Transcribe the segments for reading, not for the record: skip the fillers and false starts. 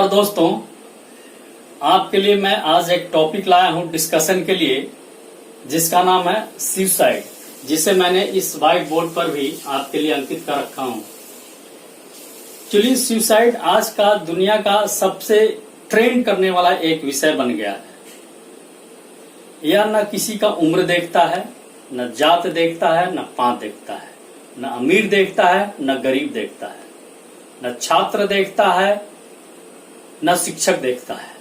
दोस्तों, आपके लिए मैं आज एक टॉपिक लाया हूं डिस्कशन के लिए, जिसका नाम है सुसाइड, जिसे मैंने इस व्हाइट बोर्ड पर भी आपके लिए अंकित कर रखा हूं। एक्चुअली सुसाइड आज का दुनिया का सबसे ट्रेंड करने वाला एक विषय बन गया है। यह न किसी का उम्र देखता है, न जात देखता है, न पांत देखता है, न अमीर देखता है, न गरीब देखता है, न छात्र देखता है, न शिक्षक देखता है,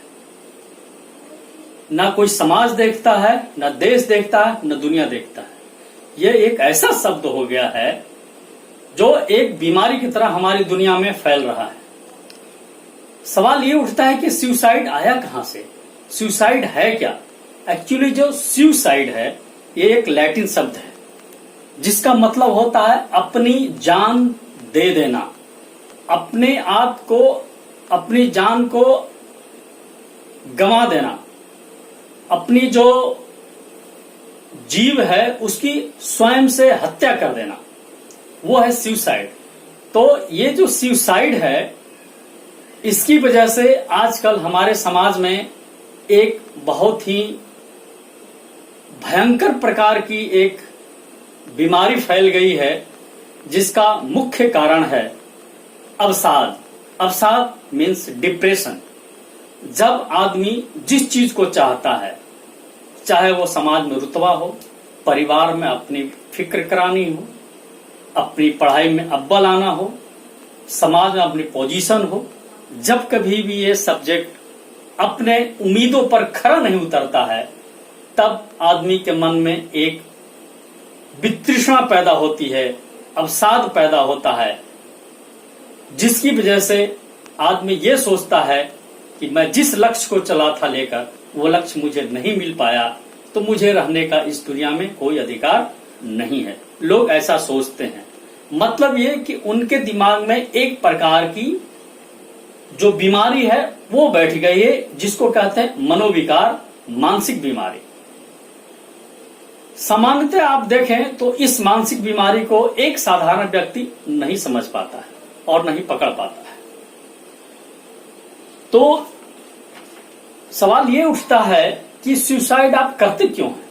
न कोई समाज देखता है, न देश देखता है, न दुनिया देखता है। यह एक ऐसा शब्द हो गया है जो एक बीमारी की तरह हमारी दुनिया में फैल रहा है। सवाल ये उठता है कि सुसाइड आया कहां से? सुसाइड है क्या? एक्चुअली जो सुसाइड है ये एक लैटिन शब्द है, जिसका मतलब होता है अपनी जान दे देना, अपने आप को, अपनी जान को गंवा देना, अपनी जो जीव है उसकी स्वयं से हत्या कर देना, वो है सुसाइड। तो ये जो सुसाइड है, इसकी वजह से आजकल हमारे समाज में एक बहुत ही भयंकर प्रकार की एक बीमारी फैल गई है, जिसका मुख्य कारण है अवसाद। अवसाद मीन्स डिप्रेशन। जब आदमी जिस चीज को चाहता है, चाहे वो समाज में रुतबा हो, परिवार में अपनी फिक्र करानी हो, अपनी पढ़ाई में अव्वल आना हो, समाज में अपनी पोजीशन हो, जब कभी भी ये सब्जेक्ट अपने उम्मीदों पर खरा नहीं उतरता है, तब आदमी के मन में एक वितृष्णा पैदा होती है, अवसाद पैदा होता है, जिसकी वजह से आदमी ये सोचता है कि मैं जिस लक्ष्य को चला था लेकर, वो लक्ष्य मुझे नहीं मिल पाया, तो मुझे रहने का इस दुनिया में कोई अधिकार नहीं है। लोग ऐसा सोचते हैं। मतलब ये कि उनके दिमाग में एक प्रकार की जो बीमारी है वो बैठ गई है, जिसको कहते हैं मनोविकार, मानसिक बीमारी। सामान्यतः आप देखें तो इस मानसिक बीमारी को एक साधारण व्यक्ति नहीं समझ पाता है और नहीं पकड़ पाता है। तो सवाल ये उठता है कि सुसाइड आप करते क्यों हैं?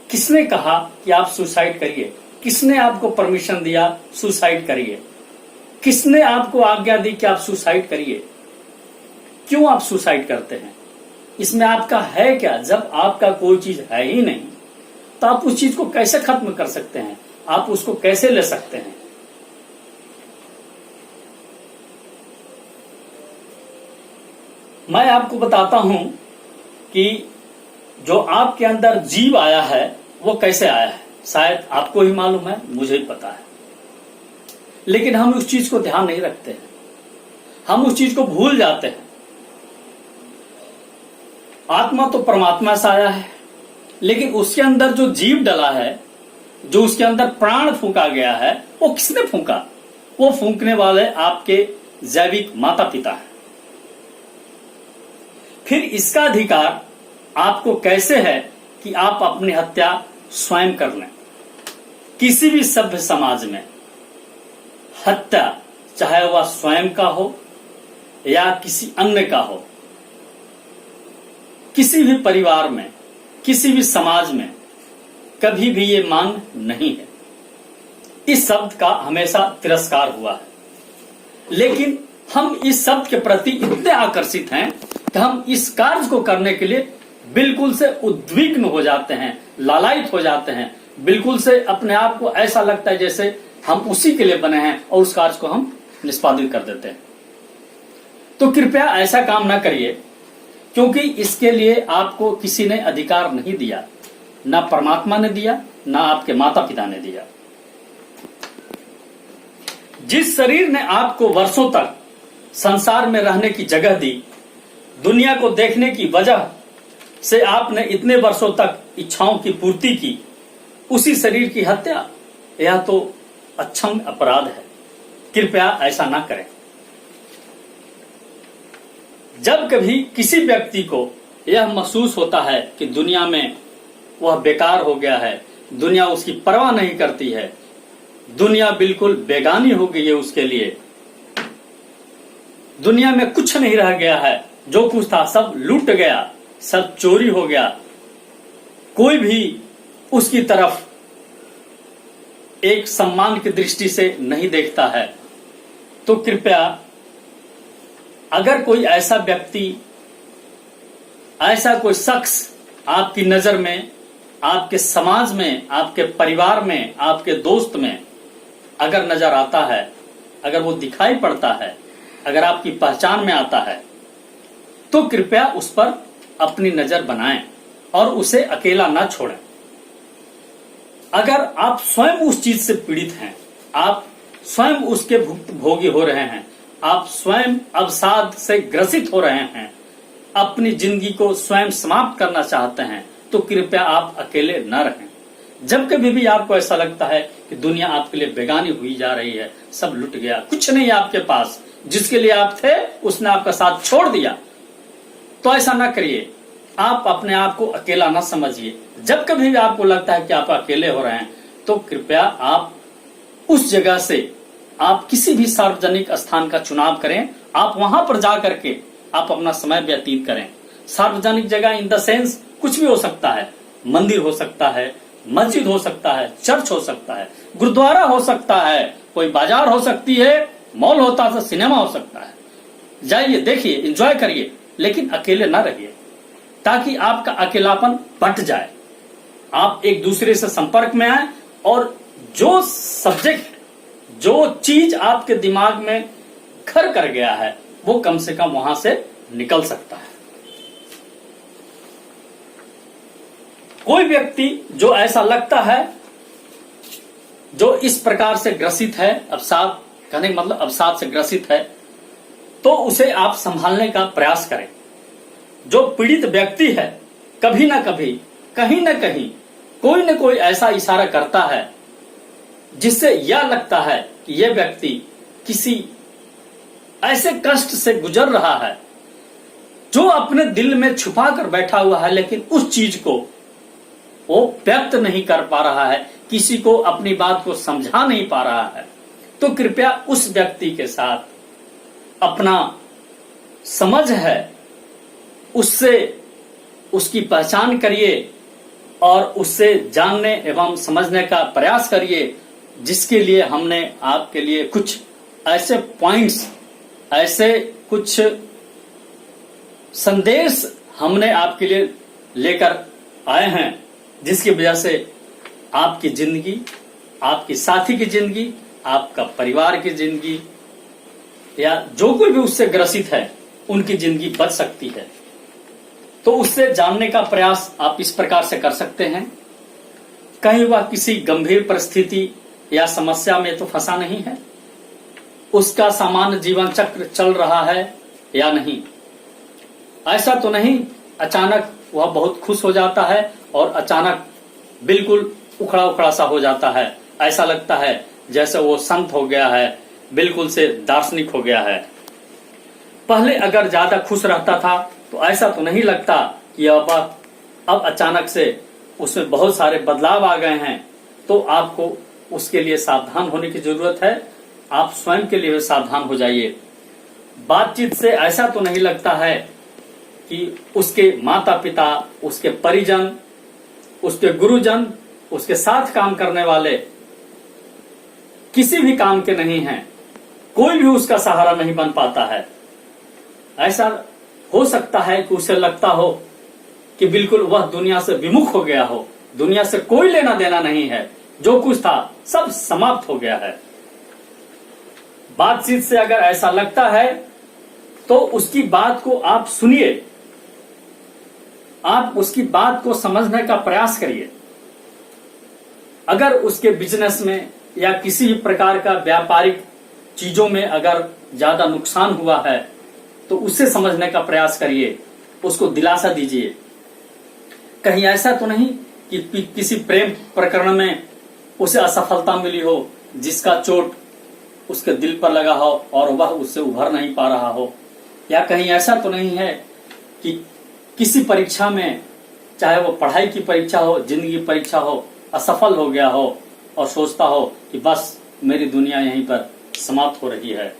किसने कहा कि आप सुसाइड करिए? किसने आपको परमिशन दिया सुसाइड करिए? किसने आपको आज्ञा दी कि आप सुसाइड करिए? क्यों आप सुसाइड करते हैं? इसमें आपका है क्या? जब आपका कोई चीज है ही नहीं, तो आप उस चीज को कैसे खत्म कर सकते हैं? आप उसको कैसे ले सकते हैं? मैं आपको बताता हूं कि जो आपके अंदर जीव आया है वो कैसे आया है। शायद आपको ही मालूम है, मुझे ही पता है, लेकिन हम उस चीज को ध्यान नहीं रखते हैं, हम उस चीज को भूल जाते हैं। आत्मा तो परमात्मा से आया है, लेकिन उसके अंदर जो जीव डला है, जो उसके अंदर प्राण फूंका गया है, वो किसने फूंका? वो फूंकने वाले आपके जैविक माता पिता हैं। फिर इसका अधिकार आपको कैसे है कि आप अपनी हत्या स्वयं कर लें? किसी भी सभ्य समाज में हत्या, चाहे वह स्वयं का हो या किसी अन्य का हो, किसी भी परिवार में, किसी भी समाज में कभी भी ये मांग नहीं है। इस शब्द का हमेशा तिरस्कार हुआ है, लेकिन हम इस शब्द के प्रति इतने आकर्षित हैं कि हम इस कार्य को करने के लिए बिल्कुल से उद्विग्न हो जाते हैं, लालायित हो जाते हैं। बिल्कुल से अपने आप को ऐसा लगता है जैसे हम उसी के लिए बने हैं और उस कार्य को हम निष्पादित कर देते हैं। तो कृपया ऐसा काम ना करिए, क्योंकि इसके लिए आपको किसी ने अधिकार नहीं दिया, ना परमात्मा ने दिया, ना आपके माता पिता ने दिया। जिस शरीर ने आपको वर्षों तक संसार में रहने की जगह दी, दुनिया को देखने की वजह से आपने इतने वर्षों तक इच्छाओं की पूर्ति की, उसी शरीर की हत्या, यह तो अक्षम अपराध है। कृपया ऐसा ना करें। जब कभी किसी व्यक्ति को यह महसूस होता है कि दुनिया में वह बेकार हो गया है, दुनिया उसकी परवाह नहीं करती है, दुनिया बिल्कुल बेगानी हो गई है उसके लिए, दुनिया में कुछ नहीं रह गया है, जो कुछ था सब लूट गया, सब चोरी हो गया, कोई भी उसकी तरफ एक सम्मान की दृष्टि से नहीं देखता है। तो कृपया अगर कोई ऐसा व्यक्ति, ऐसा कोई शख्स आपकी नजर में, आपके समाज में, आपके परिवार में, आपके दोस्त में अगर नजर आता है, अगर वो दिखाई पड़ता है, अगर आपकी पहचान में आता है, तो कृपया उस पर अपनी नजर बनाएं और उसे अकेला ना छोड़ें। अगर आप स्वयं उस चीज से पीड़ित हैं, आप स्वयं उसके भुक्तभोगी हो रहे हैं, आप स्वयं अवसाद से ग्रसित हो रहे हैं, अपनी जिंदगी को स्वयं समाप्त करना चाहते हैं, तो कृपया आप अकेले न रहें। जब कभी भी आपको ऐसा लगता है कि दुनिया आपके लिए बेगानी हुई जा रही है, सब लुट गया, कुछ नहीं आपके पास, जिसके लिए आप थे उसने आपका साथ छोड़ दिया, तो ऐसा ना करिए। आप अपने आप को अकेला ना समझिए। जब कभी भी आपको लगता है कि आप अकेले हो रहे हैं, तो कृपया आप उस जगह से, आप किसी भी सार्वजनिक स्थान का चुनाव करें, आप वहां पर जा करके आप अपना समय व्यतीत करें। सार्वजनिक जगह इन द सेंस कुछ भी हो सकता है, मंदिर हो सकता है, मस्जिद हो सकता है, चर्च हो सकता है, गुरुद्वारा हो सकता है, कोई बाजार हो सकती है, मॉल होता है, सिनेमा हो सकता है। जाइए, देखिए, एंजॉय करिए, लेकिन अकेले ना रहिए, ताकि आपका अकेलापन बंट जाए, आप एक दूसरे से संपर्क में आए और जो सब्जेक्ट, जो चीज आपके दिमाग में घर कर गया है, वो कम से कम वहां से निकल सकता है। कोई व्यक्ति जो ऐसा लगता है, जो इस प्रकार से ग्रसित है, अवसाद, कहने का मतलब अवसाद से ग्रसित है, तो उसे आप संभालने का प्रयास करें। जो पीड़ित व्यक्ति है, कभी ना कभी, कहीं ना कहीं, कोई ना कोई ऐसा इशारा करता है जिससे यह लगता है कि यह व्यक्ति किसी ऐसे कष्ट से गुजर रहा है जो अपने दिल में छुपा कर बैठा हुआ है, लेकिन उस चीज को वो व्यक्त नहीं कर पा रहा है, किसी को अपनी बात को समझा नहीं पा रहा है। तो कृपया उस व्यक्ति के साथ अपना समझ है, उससे उसकी पहचान करिए और उससे जानने एवं समझने का प्रयास करिए, जिसके लिए हमने आपके लिए कुछ ऐसे पॉइंट्स, ऐसे कुछ संदेश हमने आपके लिए लेकर आए हैं, जिसकी वजह से आपकी जिंदगी, आपकी साथी की जिंदगी, आपका परिवार की जिंदगी, या जो कोई भी उससे ग्रसित है, उनकी जिंदगी बच सकती है। तो उससे जानने का प्रयास आप इस प्रकार से कर सकते हैं, कहीं वह किसी गंभीर परिस्थिति या समस्या में तो फंसा नहीं है, उसका सामान्य जीवन चक्र चल रहा है या नहीं, ऐसा तो नहीं अचानक वह बहुत खुश हो जाता है और अचानक बिल्कुल उखड़ा उखड़ा सा हो जाता है, ऐसा लगता है जैसे वो संत हो गया है, बिल्कुल से दार्शनिक हो गया है। पहले अगर ज्यादा खुश रहता था तो ऐसा तो नहीं लगता कि अब अचानक से उसमें बहुत सारे बदलाव आ गए हैं। तो आपको उसके लिए सावधान होने की जरूरत है, आप स्वयं के लिए सावधान हो जाइए। बातचीत से ऐसा तो नहीं लगता है कि उसके माता पिता, उसके परिजन, उसके गुरुजन, उसके साथ काम करने वाले किसी भी काम के नहीं हैं, कोई भी उसका सहारा नहीं बन पाता है। ऐसा हो सकता है कि उसे लगता हो कि बिल्कुल वह दुनिया से विमुख हो गया हो, दुनिया से कोई लेना देना नहीं है, जो कुछ था सब समाप्त हो गया है। बातचीत से अगर ऐसा लगता है तो उसकी बात को आप सुनिए, आप उसकी बात को समझने का प्रयास करिए। अगर उसके बिजनेस में या किसी भी प्रकार का व्यापारिक चीजों में अगर ज्यादा नुकसान हुआ है तो उसे समझने का प्रयास करिए, उसको दिलासा दीजिए। कहीं ऐसा तो नहीं कि किसी प्रेम प्रकरण में उसे असफलता मिली हो, जिसका चोट उसके दिल पर लगा हो और वह उससे उभर नहीं पा रहा हो, या कहीं ऐसा तो नहीं है कि किसी परीक्षा में, चाहे वो पढ़ाई की परीक्षा हो, जिंदगी की परीक्षा हो, असफल हो गया हो और सोचता हो कि बस मेरी दुनिया यहीं पर समाप्त हो रही है।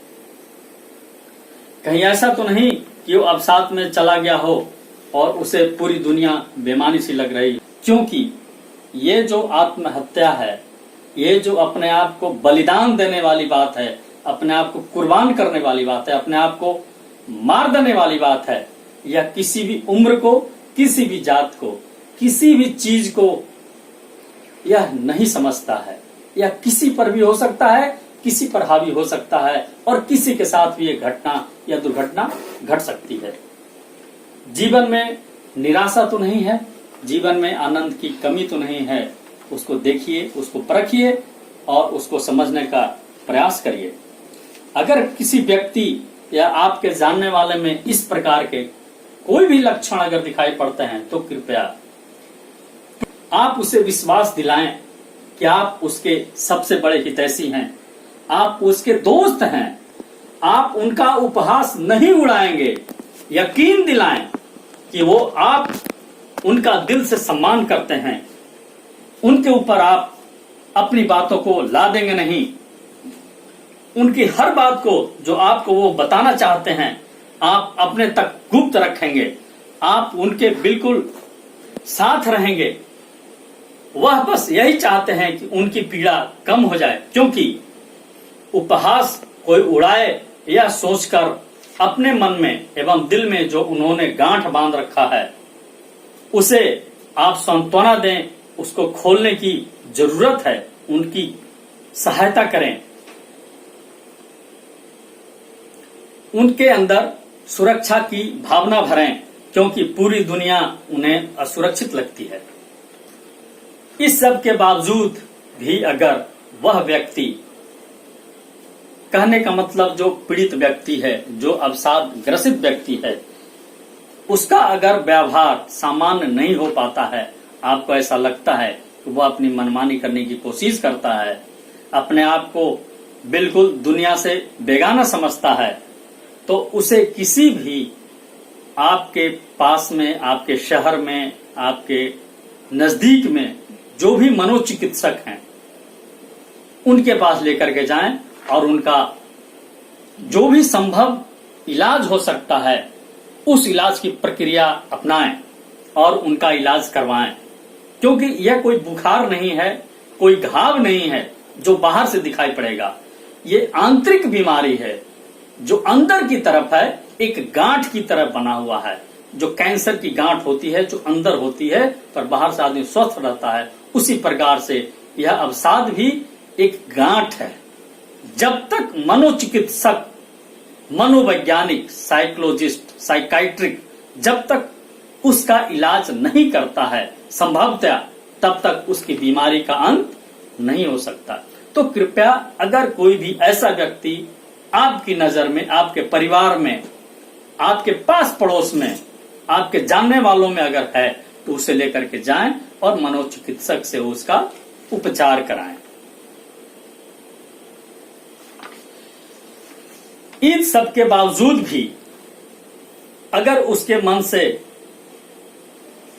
कहीं ऐसा तो नहीं कि वो अवसाद में चला गया हो और उसे पूरी दुनिया बेमानी सी लग रही, क्योंकि ये जो आत्महत्या है, ये जो अपने आप को बलिदान देने वाली बात है, अपने आप को कुर्बान करने वाली बात है, अपने आप को मार देने वाली बात है, यह किसी भी उम्र को, किसी भी जात को, किसी भी चीज को यह नहीं समझता है। यह किसी पर भी हो सकता है, किसी पर हावी हो सकता है और किसी के साथ भी यह घटना या दुर्घटना घट सकती है। जीवन में निराशा तो नहीं है, जीवन में आनंद की कमी तो नहीं है। उसको देखिए, उसको परखिए और उसको समझने का प्रयास करिए। अगर किसी व्यक्ति या आपके जानने वाले में इस प्रकार के कोई भी लक्षण अगर दिखाई पड़ते हैं तो कृपया आप उसे विश्वास दिलाएं कि आप उसके सबसे बड़े हितैषी हैं, आप उसके दोस्त हैं, आप उनका उपहास नहीं उड़ाएंगे। यकीन दिलाएं कि वो आप उनका दिल से सम्मान करते हैं, उनके ऊपर आप अपनी बातों को ला देंगे नहीं। उनकी हर बात को जो आपको वो बताना चाहते हैं आप अपने तक गुप्त रखेंगे, आप उनके बिल्कुल साथ रहेंगे। वह बस यही चाहते हैं कि उनकी पीड़ा कम हो जाए, क्योंकि उपहास कोई उड़ाए या सोचकर अपने मन में एवं दिल में जो उन्होंने गांठ बांध रखा है उसे आप सांत्वना दें, उसको खोलने की जरूरत है, उनकी सहायता करें, उनके अंदर सुरक्षा की भावना भरें, क्योंकि पूरी दुनिया उन्हें असुरक्षित लगती है। इस सब के बावजूद भी अगर वह व्यक्ति, कहने का मतलब जो पीड़ित व्यक्ति है, जो अवसाद ग्रसित व्यक्ति है, उसका अगर व्यवहार सामान्य नहीं हो पाता है, आपको ऐसा लगता है कि वह अपनी मनमानी करने की कोशिश करता है, अपने आप को बिल्कुल दुनिया से बेगाना समझता है, तो उसे किसी भी आपके पास में, आपके शहर में, आपके नजदीक में जो भी मनोचिकित्सक हैं उनके पास लेकर के जाएं और उनका जो भी संभव इलाज हो सकता है उस इलाज की प्रक्रिया अपनाएं और उनका इलाज करवाएं, क्योंकि यह कोई बुखार नहीं है, कोई घाव नहीं है जो बाहर से दिखाई पड़ेगा। ये आंतरिक बीमारी है जो अंदर की तरफ है, एक गांठ की तरफ बना हुआ है, जो कैंसर की गांठ होती है, जो अंदर होती है पर बाहर से आदमी स्वस्थ रहता है। उसी प्रकार से यह अवसाद भी एक गांठ है। जब तक मनोचिकित्सक, मनोवैज्ञानिक, साइकोलॉजिस्ट, साइकाइट्रिक जब तक उसका इलाज नहीं करता है संभवतः, तब तक उसकी बीमारी का अंत नहीं हो सकता। तो कृपया अगर कोई भी ऐसा व्यक्ति आपकी नजर में, आपके परिवार में, आपके पास पड़ोस में, आपके जानने वालों में अगर है तो उसे लेकर के जाएं और मनोचिकित्सक से उसका उपचार कराएं। इन सब के बावजूद भी अगर उसके मन से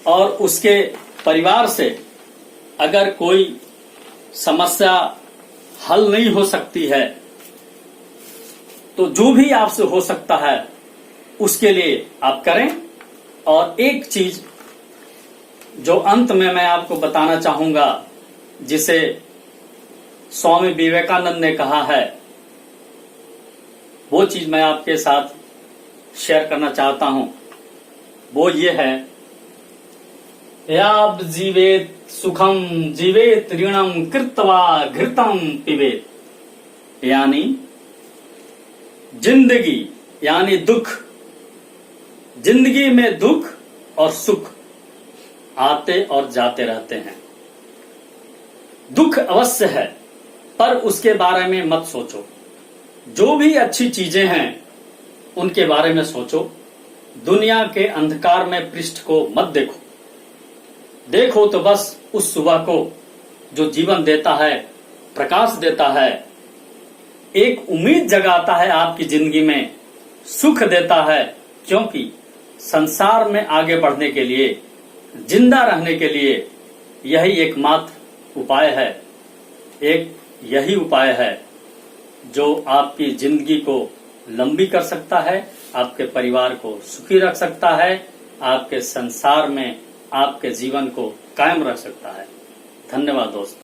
और उसके परिवार से अगर कोई समस्या हल नहीं हो सकती है, तो जो भी आपसे हो सकता है उसके लिए आप करें। और एक चीज जो अंत में मैं आपको बताना चाहूंगा, जिसे स्वामी विवेकानंद ने कहा है, वो चीज मैं आपके साथ शेयर करना चाहता हूं। वो ये है, याब जीवेत सुखम जीवेत ऋणम कृत्वा घृतम पिबेत। यानी जिंदगी यानी दुख, जिंदगी में दुख और सुख आते और जाते रहते हैं। दुख अवश्य है पर उसके बारे में मत सोचो। जो भी अच्छी चीजें हैं उनके बारे में सोचो। दुनिया के अंधकार में पृष्ठ को मत देखो। देखो तो बस उस सुबह को जो जीवन देता है, प्रकाश देता है, एक उम्मीद जगाता है आपकी जिंदगी में, सुख देता है। क्योंकि संसार में आगे बढ़ने के लिए, जिंदा रहने के लिए यही एकमात्र उपाय है। एक यही उपाय है जो आपकी जिंदगी को लंबी कर सकता है, आपके परिवार को सुखी रख सकता है, आपके संसार में आपके जीवन को कायम रख सकता है। धन्यवाद दोस्तों।